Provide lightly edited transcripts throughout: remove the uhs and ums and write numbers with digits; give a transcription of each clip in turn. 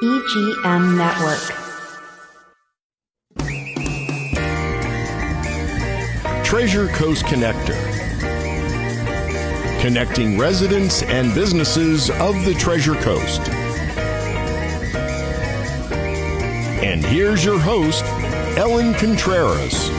EGM Network. Treasure Coast Connector. Connecting residents and businesses of the Treasure Coast. And here's your host, Ellen Contreras.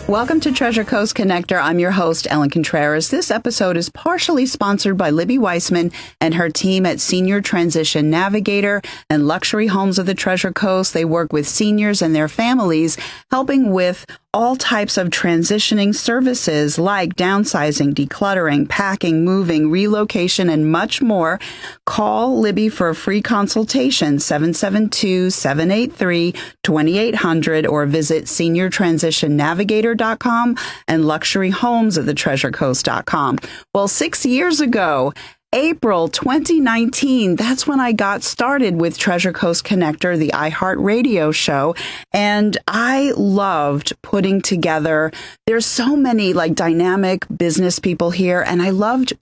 Welcome to Treasure Coast Connector. I'm your host, Ellen Contreras. This episode is partially sponsored by Libby Weissman and her team at Senior Transition Navigator and Luxury Homes of the Treasure Coast. They work with seniors and their families, helping with all types of transitioning services like downsizing, decluttering, packing, moving, relocation, and much more. Call Libby for a free consultation, 772-783-2800, or visit seniortransitionnavigator.com and luxuryhomesofthetreasurecoast.com. Well, 6 years ago, April 2019, that's when I got started with Treasure Coast Connector, the iHeart radio show. And I loved putting together, there's so many like dynamic business people here. And I loved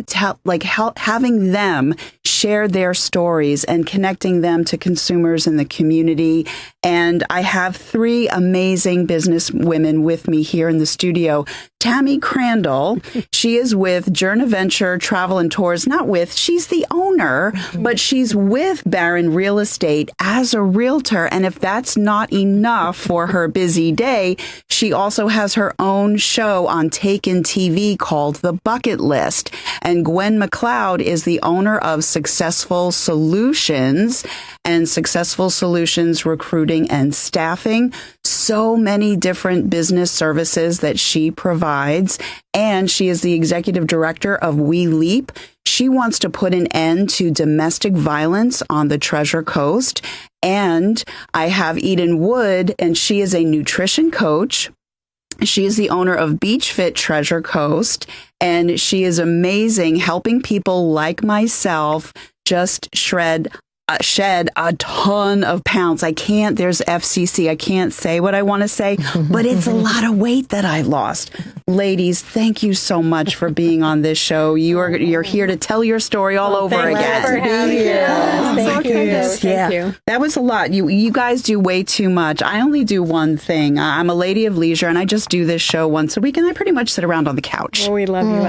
having them share their stories and connecting them to consumers in the community. And I have three amazing business women with me here in the studio. Tammy Crandell, she is with Journaventure Travel Tours, she's the owner, but she's with Barron Real Estate as a realtor. And if that's not enough for her busy day, she also has her own show on Taken TV called The Bucket List. And Gwen McLeod is the owner of Successful Solutions and Successful Solutions Recruiting and Staffing. So many different business services that she provides. And she is the executive director of We Leap. She wants to put an end to domestic violence on the Treasure Coast. And I have Eden Wood, and she is a nutrition coach. She is the owner of Beach Fit Treasure Coast, and she is amazing, helping people like myself just shed a ton of pounds. There's FCC. I can't say what I want to say, but it's a lot of weight that I lost. Ladies, thank you so much for being on this show. You're here to tell your story all over again. Thank you. That was a lot. You guys do way too much. I only do one thing. I'm a lady of leisure, and I just do this show once a week, and I pretty much sit around on the couch. Oh, we love you.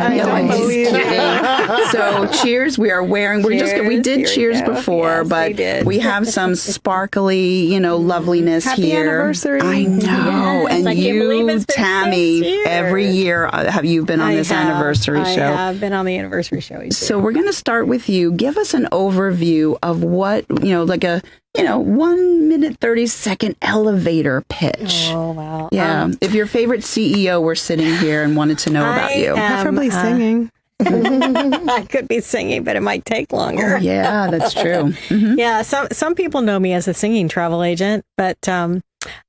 So cheers. We are wearing, we did cheers before, but we have some sparkly, loveliness Happy here. Anniversary. I know. Yes, and I can't believe you, it's been Tammy, 6 years. every year have you been on this anniversary show? I have been on the anniversary show. So we're going to start with you. Give us an overview of what, like a 1 minute, 30-second elevator pitch. Oh, wow. Yeah. If your favorite CEO were sitting here and wanted to know about you. Preferably singing. I could be singing, but it might take longer. Oh, yeah, that's true. Mm-hmm. Yeah, some people know me as a singing travel agent, but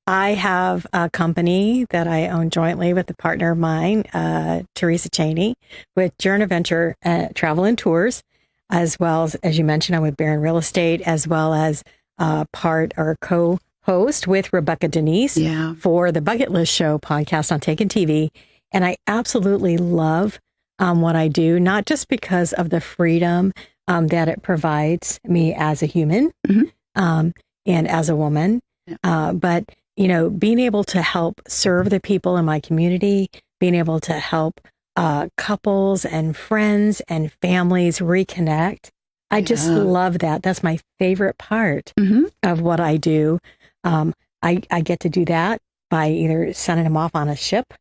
I have a company that I own jointly with a partner of mine, Teresa Cheney, with Journaventure Travel Tours, as well as you mentioned, I'm with Barron Real Estate, as well as part or co-host with Rebecca Danise for the Bucket List Show podcast on Taken TV. And I absolutely love what I do, not just because of the freedom that it provides me as a human and as a woman, but, being able to help serve the people in my community, being able to help couples and friends and families reconnect. I just love that. That's my favorite part of what I do. I get to do that by either sending them off on a ship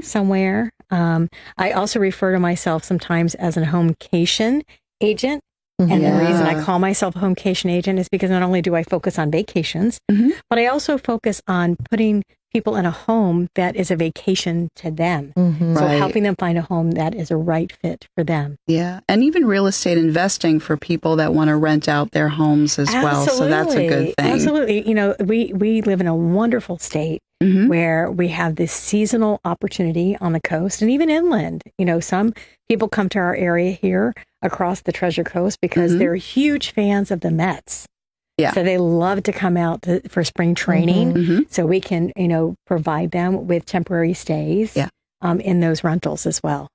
somewhere. I also refer to myself sometimes as a homecation agent. And the reason I call myself a homecation agent is because not only do I focus on vacations, but I also focus on putting people in a home that is a vacation to them. So helping them find a home that is a right fit for them. Yeah. And even real estate investing for people that want to rent out their homes as well. So that's a good thing. Absolutely. We live in a wonderful state where we have this seasonal opportunity on the coast and even inland. Some people come to our area here across the Treasure Coast because they're huge fans of the Mets. Yeah. So they love to come out for spring training. So we can, provide them with temporary stays in those rentals as well.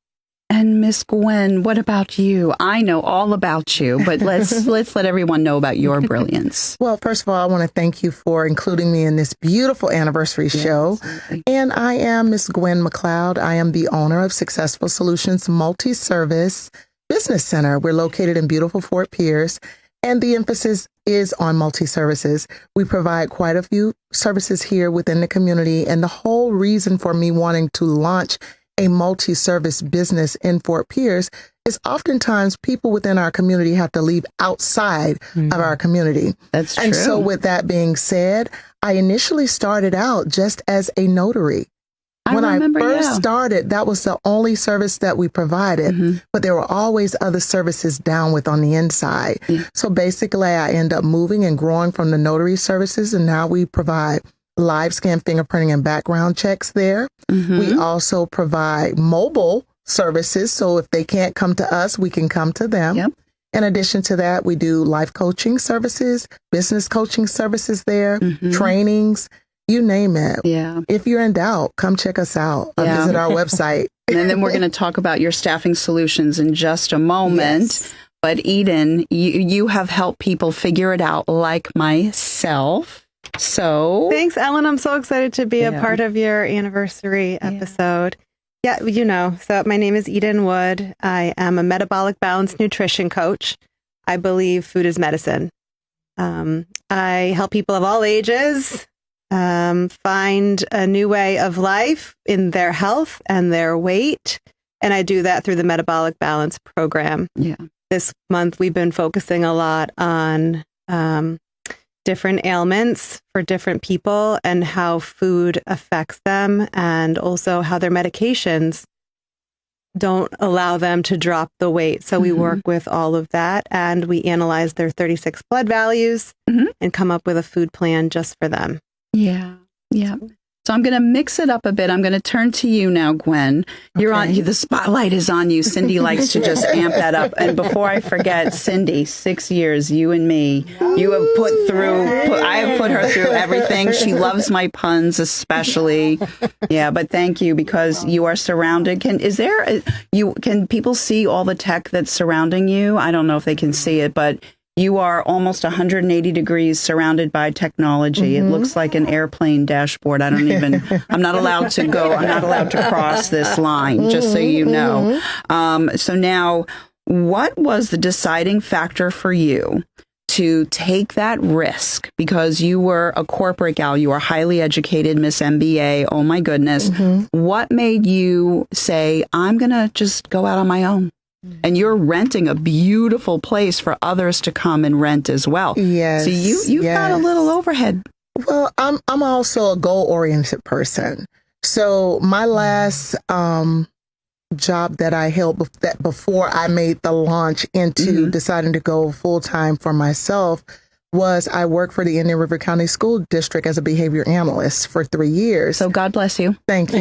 And Miss Gwen, what about you? I know all about you, but let's let everyone know about your brilliance. Well, first of all, I want to thank you for including me in this beautiful anniversary show. Absolutely. And I am Miss Gwen McLeod. I am the owner of Successful Solutions Multi-Service Business Center. We're located in beautiful Fort Pierce, and the emphasis is on multi-services. We provide quite a few services here within the community, and the whole reason for me wanting to launch a multi-service business in Fort Pierce is oftentimes people within our community have to leave outside of our community. That's true. And so with that being said, I initially started out just as a notary. When I first started, that was the only service that we provided, but there were always other services down with on the inside. So basically, I end up moving and growing from the notary services, and now we provide live scan fingerprinting and background checks there. We also provide mobile services, so if they can't come to us, we can come to them. In addition to that, we do life coaching services, business coaching services there, trainings. You name it. If you're in doubt, come check us out. Visit our website. And then we're going to talk about your staffing solutions in just a moment. But Eden, you have helped people figure it out like myself. So thanks, Ellen. I'm so excited to be a part of your anniversary episode. So my name is Eden Wood. I am a metabolic balance nutrition coach. I believe food is medicine. I help people of all ages find a new way of life in their health and their weight. And I do that through the Metabolic Balance Program. This month, we've been focusing a lot on different ailments for different people and how food affects them, and also how their medications don't allow them to drop the weight. So we work with all of that, and we analyze their 36 blood values and come up with a food plan just for them. So I'm going to mix it up a bit. I'm going to turn to you now, Gwen. You're on. The spotlight is on you. Cindy likes to just amp that up. And before I forget, Cindy, 6 years, you and me, you have I have put her through everything. She loves my puns, especially. But thank you, because you are surrounded. Can people see all the tech that's surrounding you? I don't know if they can see it, but you are almost 180 degrees surrounded by technology. It looks like an airplane dashboard. I'm not allowed to cross this line, just so you know. So now, what was the deciding factor for you to take that risk? Because you were a corporate gal, you were highly educated, Miss MBA, oh my goodness. What made you say, I'm going to just go out on my own? And you're renting a beautiful place for others to come and rent as well. So you've got a little overhead. Well, I'm also a goal-oriented person. So my last job that I held before I made the launch into deciding to go full-time for myself was I worked for the Indian River County School District as a behavior analyst for 3 years. So God bless you. Thank you.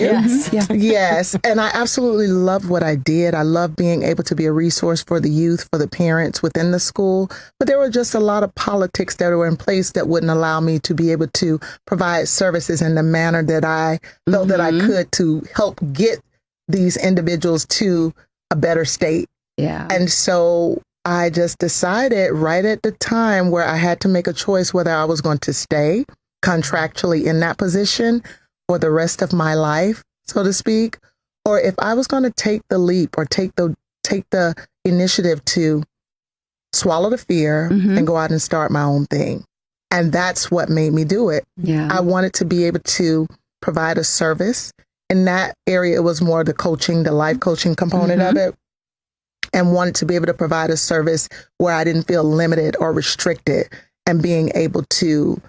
Yes. And I absolutely loved what I did. I loved being able to be a resource for the youth, for the parents within the school. But there were just a lot of politics that were in place that wouldn't allow me to be able to provide services in the manner that I felt that I could to help get these individuals to a better state. And so I just decided right at the time where I had to make a choice whether I was going to stay contractually in that position for the rest of my life, so to speak, or if I was going to take the leap or take the initiative to swallow the fear and go out and start my own thing. And that's what made me do it. I wanted to be able to provide a service. In that area, it was more the coaching, the life coaching component of it. And wanted to be able to provide a service where I didn't feel limited or restricted, and being able to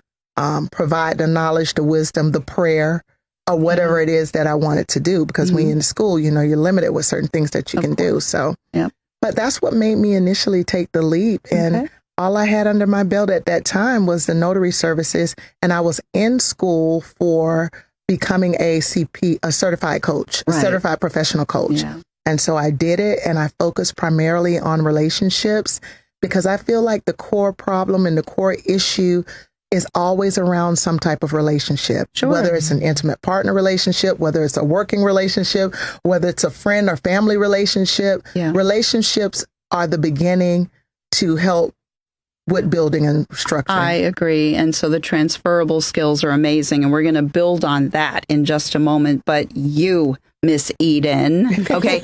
provide the knowledge, the wisdom, the prayer, or whatever it is that I wanted to do. Because when you're in school, you're limited with certain things that you can do. So, but that's what made me initially take the leap. And all I had under my belt at that time was the notary services. And I was in school for becoming a CP, a certified coach, a certified professional coach. And so I did it, and I focused primarily on relationships, because I feel like the core problem and the core issue is always around some type of relationship, whether it's an intimate partner relationship, whether it's a working relationship, whether it's a friend or family relationship. Relationships are the beginning to help with building and structuring. I agree. And so the transferable skills are amazing. And we're going to build on that in just a moment. But you, Miss Eden. Okay.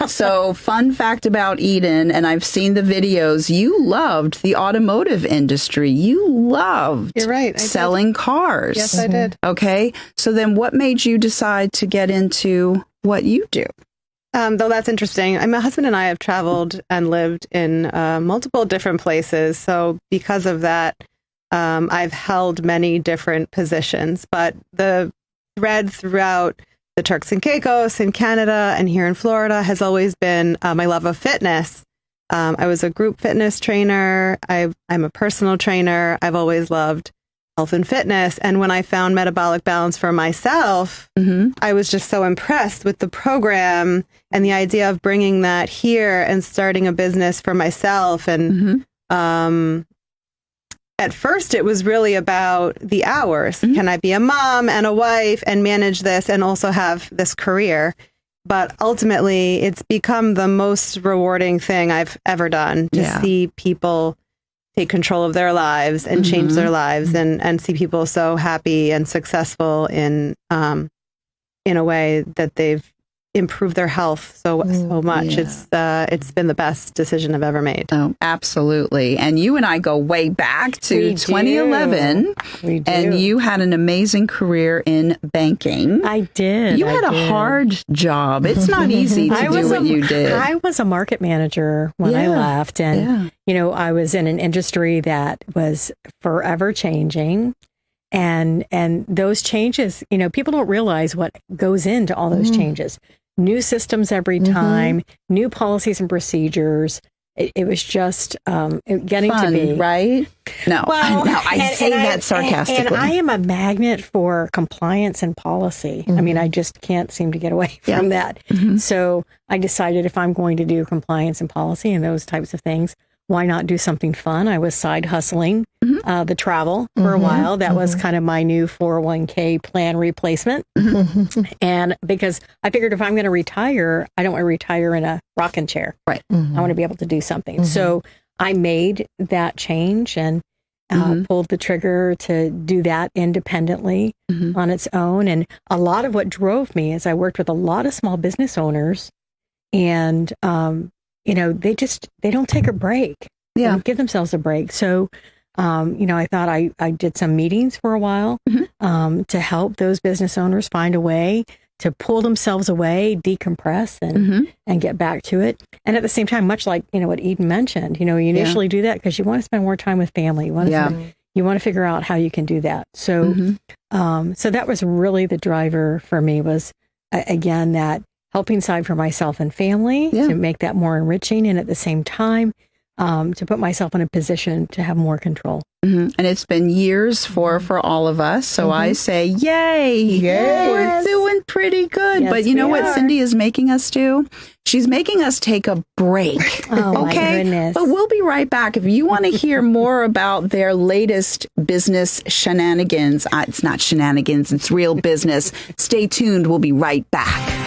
So fun fact about Eden, and I've seen the videos, you loved the automotive industry. You loved You're right, selling cars. Yes, I did. Okay. So then what made you decide to get into what you do? Though that's interesting. My husband and I have traveled and lived in multiple different places. So because of that, I've held many different positions. But the thread throughout the Turks and Caicos in Canada and here in Florida has always been my love of fitness. I was a group fitness trainer. I'm a personal trainer. I've always loved health and fitness. And when I found Metabolic Balance for myself, I was just so impressed with the program and the idea of bringing that here and starting a business for myself. And at first, it was really about the hours. Can I be a mom and a wife and manage this and also have this career? But ultimately, it's become the most rewarding thing I've ever done to see people take control of their lives and change their lives and see people so happy and successful in a way that they've improved their health so much. It's been the best decision I've ever made. Oh, absolutely. And you and I go way back to 2011. We do. And you had an amazing career in banking. I did. You had a hard job. It's not easy to do what you did. I was a market manager when I left. And, you know, I was in an industry that was forever changing. And those changes, you know, people don't realize what goes into all those changes. New systems every time, new policies and procedures. It was just getting Fun, to be right. No, well, I say that sarcastically. And I am a magnet for compliance and policy. I mean, I just can't seem to get away from that. So I decided if I'm going to do compliance and policy and those types of things, why not do something fun? I was side hustling the travel for a while. That was kind of my new 401k plan replacement. And because I figured if I'm going to retire, I don't want to retire in a rocking chair. Right. I want to be able to do something. So I made that change and pulled the trigger to do that independently on its own. And a lot of what drove me is I worked with a lot of small business owners and, you know, they don't take a break. They don't give themselves a break. So, you know, I thought I did some meetings for a while to help those business owners find a way to pull themselves away, decompress, and get back to it. And at the same time, much like, you know, what Eden mentioned, you know, you initially do that because you want to spend more time with family. You want to figure out how you can do that. So, so that was really the driver for me was, again, that helping side for myself and family to make that more enriching. And at the same time, to put myself in a position to have more control. And it's been years for all of us. So I say, yay, we're doing pretty good. But you know what Cindy is making us do? She's making us take a break. Oh, my goodness. But we'll be right back. If you want to hear more about their latest business shenanigans, it's not shenanigans, it's real business. Stay tuned. We'll be right back.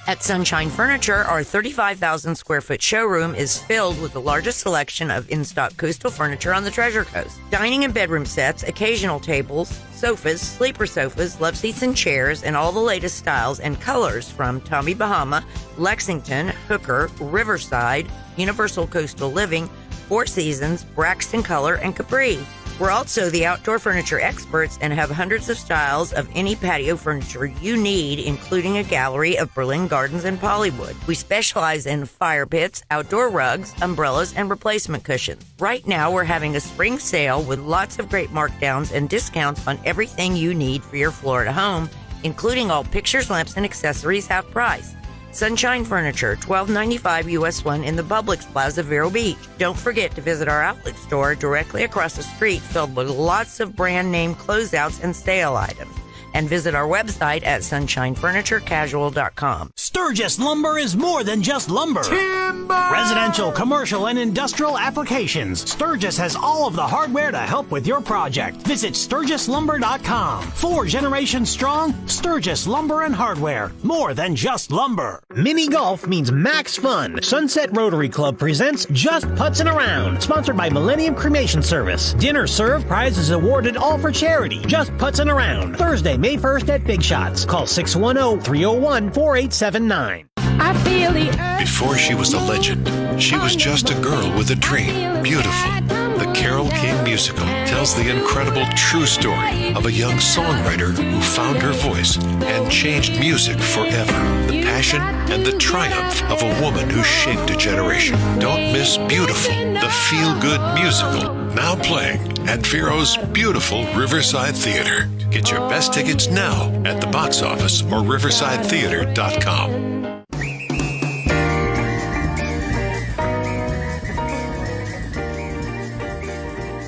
At Sunshine Furniture, our 35,000 square foot showroom is filled with the largest selection of in-stock coastal furniture on the Treasure Coast. Dining and bedroom sets, occasional tables, sofas, sleeper sofas, love seats and chairs, and all the latest styles and colors from Tommy Bahama, Lexington, Hooker, Riverside, Universal Coastal Living, Four Seasons, Braxton Color, and Capri. We're also the outdoor furniture experts and have hundreds of styles of any patio furniture you need, including a gallery of Berlin Gardens and Pollywood. We specialize in fire pits, outdoor rugs, umbrellas, and replacement cushions. Right now, we're having a spring sale with lots of great markdowns and discounts on everything you need for your Florida home, including all pictures, lamps, and accessories half price. Sunshine Furniture, $12.95 US 1 in the Publix Plaza, Vero Beach. Don't forget to visit our outlet store directly across the street filled with lots of brand name closeouts and sale items. and visit our website at sunshinefurniturecasual.com. Sturgis Lumber is more than just lumber. Timber! Residential, commercial, and industrial applications. Sturgis has all of the hardware to help with your project. Visit SturgisLumber.com. 4 generations strong, Sturgis Lumber and Hardware. More than just lumber. Mini golf means max fun. Sunset Rotary Club presents Just Putzin' Around, sponsored by Millennium Cremation Service. Dinner served, prizes awarded, all for charity. Just Putzin' Around, Thursday, May 1st at Big Shots. Call 610-301-4879. Before she was a legend, she was just a girl with a dream. Beautiful. The Carole King musical tells the incredible true story of a young songwriter who found her voice and changed music forever. The passion and the triumph of a woman who shaped a generation. Don't miss Beautiful, the feel-good musical, now playing at Vero's beautiful Riverside Theater. Get your best tickets now at the box office or riversidetheater.com.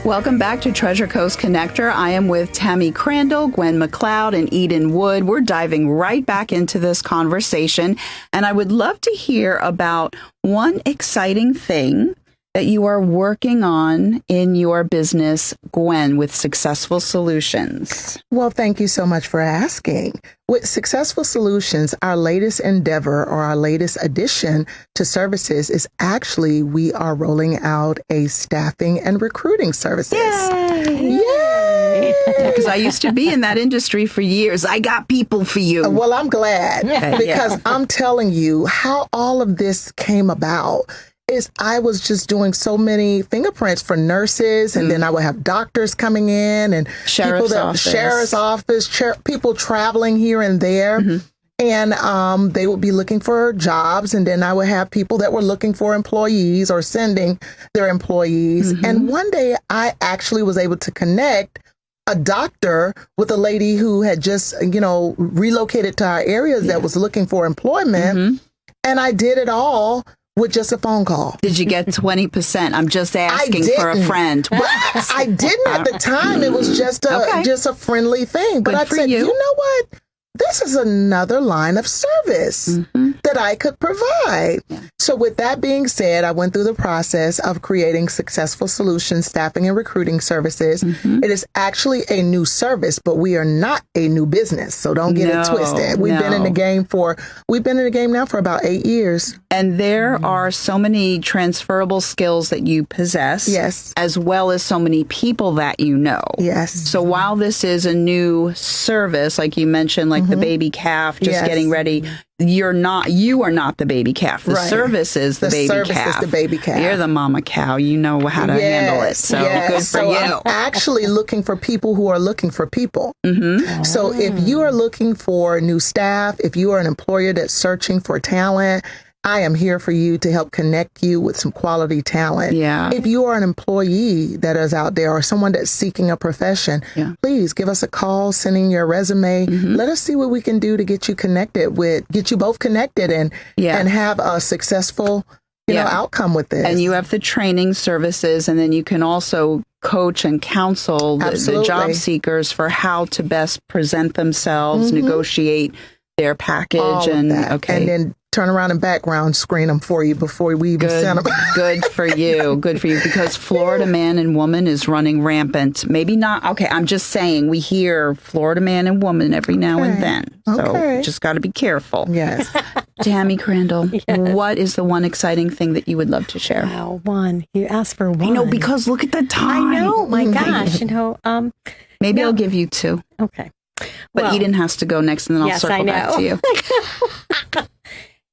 Welcome back to Treasure Coast Connector. I am with Tammy Crandell, Gwen McLeod, and Eden Wood. We're diving right back into this conversation, and I would love to hear about one exciting thing that you are working on in your business, Gwen, with Successful Solutions. Well, thank you so much for asking. With Successful Solutions, our latest endeavor or our latest addition to services is actually we are rolling out a staffing and recruiting services. Yay! Because I used to be in that industry for years. I got people for you. Well, I'm glad because I'm telling you how all of this came about. Is I was just doing so many fingerprints for nurses, and then I would have doctors coming in and sheriff's office, people traveling here and there. And they would be looking for jobs, and then I would have people that were looking for employees or sending their employees. And one day I actually was able to connect a doctor with a lady who had just, relocated to our areas that was looking for employment. And I did it all with just a phone call. Did you get 20%? I'm just asking for a friend. But I didn't at the time. It was just a friendly thing. But I said, you know what? This is another line of service that I could provide. So with that being said, I went through the process of creating Successful Solutions Staffing and Recruiting Services. It is actually a new service, but we are not a new business. So don't get it twisted. We've been in the game now for about 8 years. And there are so many transferable skills that you possess. Yes. As well as so many people that you know. Yes. So while this is a new service, like you mentioned, like the baby calf, just getting ready, you are not the baby calf. The service is the baby calf. The service is the baby calf. You're the mama cow. You know how to handle it. So good for you. I'm actually looking for people who are looking for people. So if you are looking for new staff, if you are an employer that's searching for talent, I am here for you to help connect you with some quality talent. Yeah. If you are an employee that is out there or someone that's seeking a profession, please give us a call, send in your resume. Let us see what we can do to get you both connected and have a successful outcome with this. And you have the training services, and then you can also coach and counsel the job seekers for how to best present themselves, negotiate their package, and then turn around and background screen them for you before we even send them. Good for you. Good for you. Because Florida man and woman is running rampant. Maybe not. Okay, I'm just saying we hear Florida man and woman every now and then. So just got to be careful. Yes. Tammy Crandell, what is the one exciting thing that you would love to share? Wow, one. You asked for one. I know, because look at the time. I know. My gosh. Maybe I'll give you two. Okay. But Eden has to go next, and then I'll circle back to you.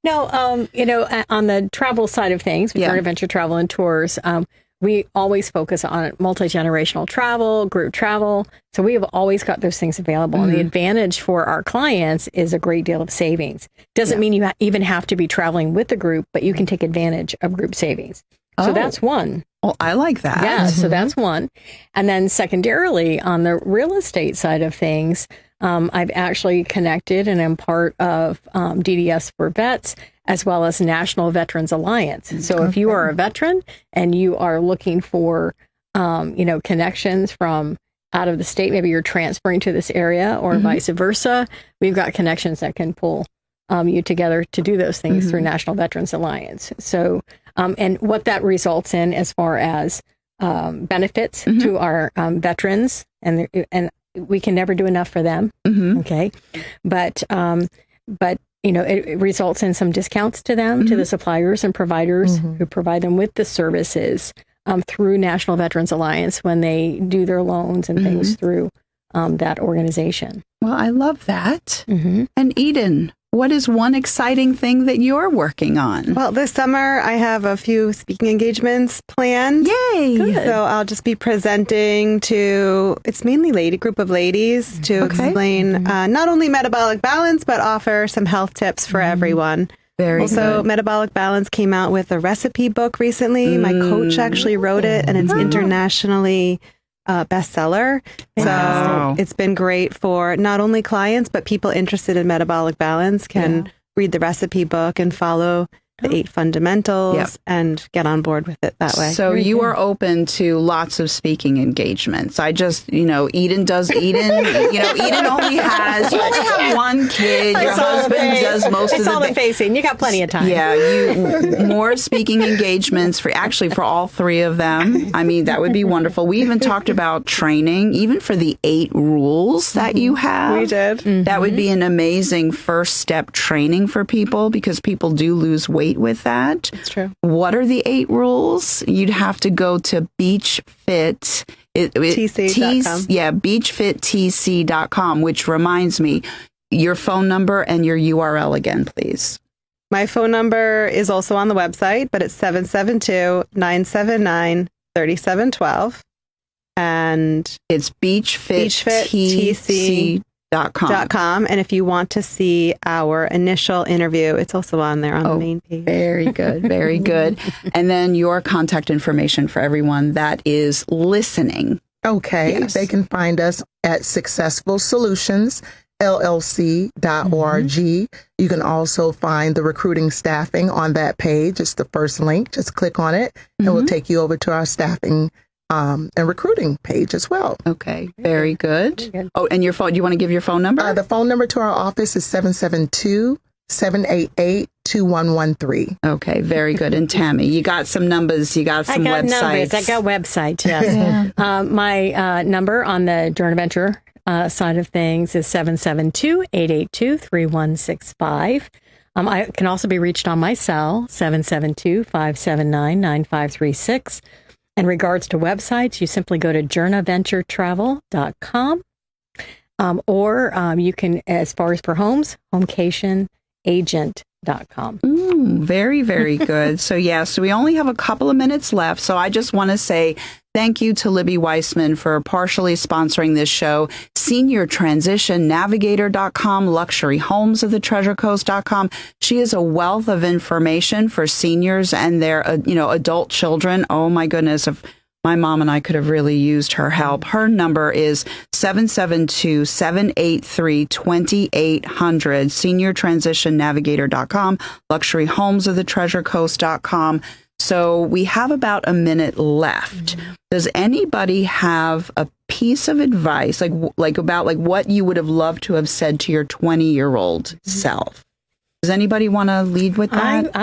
No, on the travel side of things, with Journaventure Travel and Tours, we always focus on multi-generational travel, group travel. So we have always got those things available. And the advantage for our clients is a great deal of savings. Doesn't mean you even have to be traveling with the group, but you can take advantage of group savings. So that's one. Well, I like that. Yeah, so that's one. And then secondarily, on the real estate side of things, I've actually connected and am part of DDS for Vets, as well as National Veterans Alliance. So if you are a veteran and you are looking for, connections from out of the state, maybe you're transferring to this area or vice versa, we've got connections that can pull you together to do those things through National Veterans Alliance. So, and what that results in as far as benefits to our veterans, and we can never do enough for them. Okay. But it results in some discounts to them, to the suppliers and providers who provide them with the services through National Veterans Alliance when they do their loans and things through that organization. Well, I love that. And Eden, what is one exciting thing that you're working on? Well, this summer I have a few speaking engagements planned. Yay! Good. So I'll just be presenting to, it's mainly group of ladies to explain not only metabolic balance, but offer some health tips for everyone. Very good. Metabolic Balance came out with a recipe book recently. My coach actually wrote it, and it's internationally bestseller. So it's been great for not only clients, but people interested in metabolic balance can read the recipe book and follow the 8 fundamentals and get on board with it that way. So you are open to lots of speaking engagements. I just, Eden does Eden. Eden only have one kid. Your husband does most of the... It's all the facing. You got plenty of time. Yeah, you more speaking engagements for all 3 of them. I mean, that would be wonderful. We even talked about training, even for the 8 rules that you have. We did. That would be an amazing first step training for people, because people do lose weight with that. It's true. What are the 8 rules? You'd have to go to beachfittc.com. beachfittc.com, which reminds me, your phone number and your URL again, please. My phone number is also on the website, but it's 772-979-3712. And it's beachfittc.com. And if you want to see our initial interview, it's also on there on the main page. Very good. Very good. And then your contact information for everyone that is listening. Okay. Yes. They can find us at Successful Solutions LLC.org. You can also find the recruiting staffing on that page. It's the first link. Just click on it and we'll take you over to our staffing and recruiting page as well. Okay, very good. Oh, and your phone, do you want to give your phone number? The phone number to our office is 772-788-2113. Okay, very good. And Tammy, you got some numbers, you got some websites. I got websites, yes. My number on the Journaventure side of things is 772-882-3165. I can also be reached on my cell, 772-579-9536. In regards to websites, you simply go to journaventuretravel.com, or you can, as far as for homes, homecationagent.com. Very, very good. So we only have a couple of minutes left. So I just want to say thank you to Libby Weissman for partially sponsoring this show. SeniorTransitionNavigator.com, LuxuryHomesOfTheTreasureCoast.com. She is a wealth of information for seniors and their, adult children. Oh my goodness. If my mom and I could have really used her help. Her number is 772-783-2800, SeniorTransitionNavigator.com, LuxuryHomesOfTheTreasureCoast.com. So we have about a minute left. Does anybody have a piece of advice, like about what you would have loved to have said to your 20-year-old self? Does anybody want to lead with that?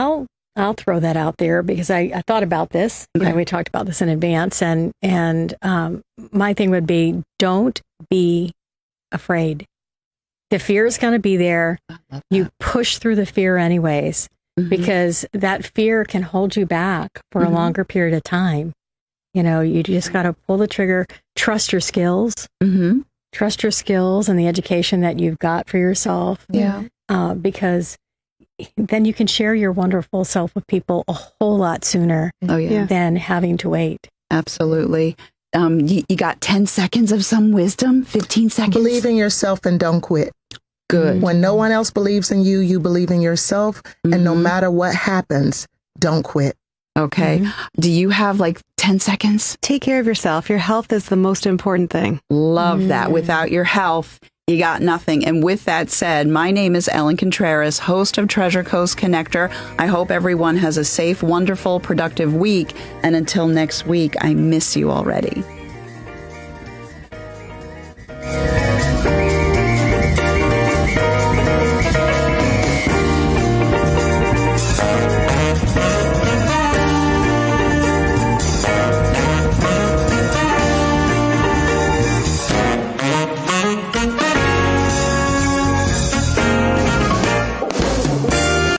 I'll throw that out there because I thought about this. Okay. We talked about this in advance, and my thing would be, don't be afraid. The fear is going to be there. You push through the fear anyways, because that fear can hold you back for a longer period of time. You just got to pull the trigger, trust your skills, trust your skills and the education that you've got for yourself. Yeah. Because then you can share your wonderful self with people a whole lot sooner than having to wait. Absolutely. You got 10 seconds of some wisdom, 15 seconds. Believe in yourself and don't quit. Good. When no one else believes in you, you believe in yourself. And no matter what happens, don't quit. Okay. Do you have 10 seconds? Take care of yourself. Your health is the most important thing. Love that. Without your health, you got nothing. And with that said, my name is Ellen Contreras, host of Treasure Coast Connector. I hope everyone has a safe, wonderful, productive week. And until next week, I miss you already.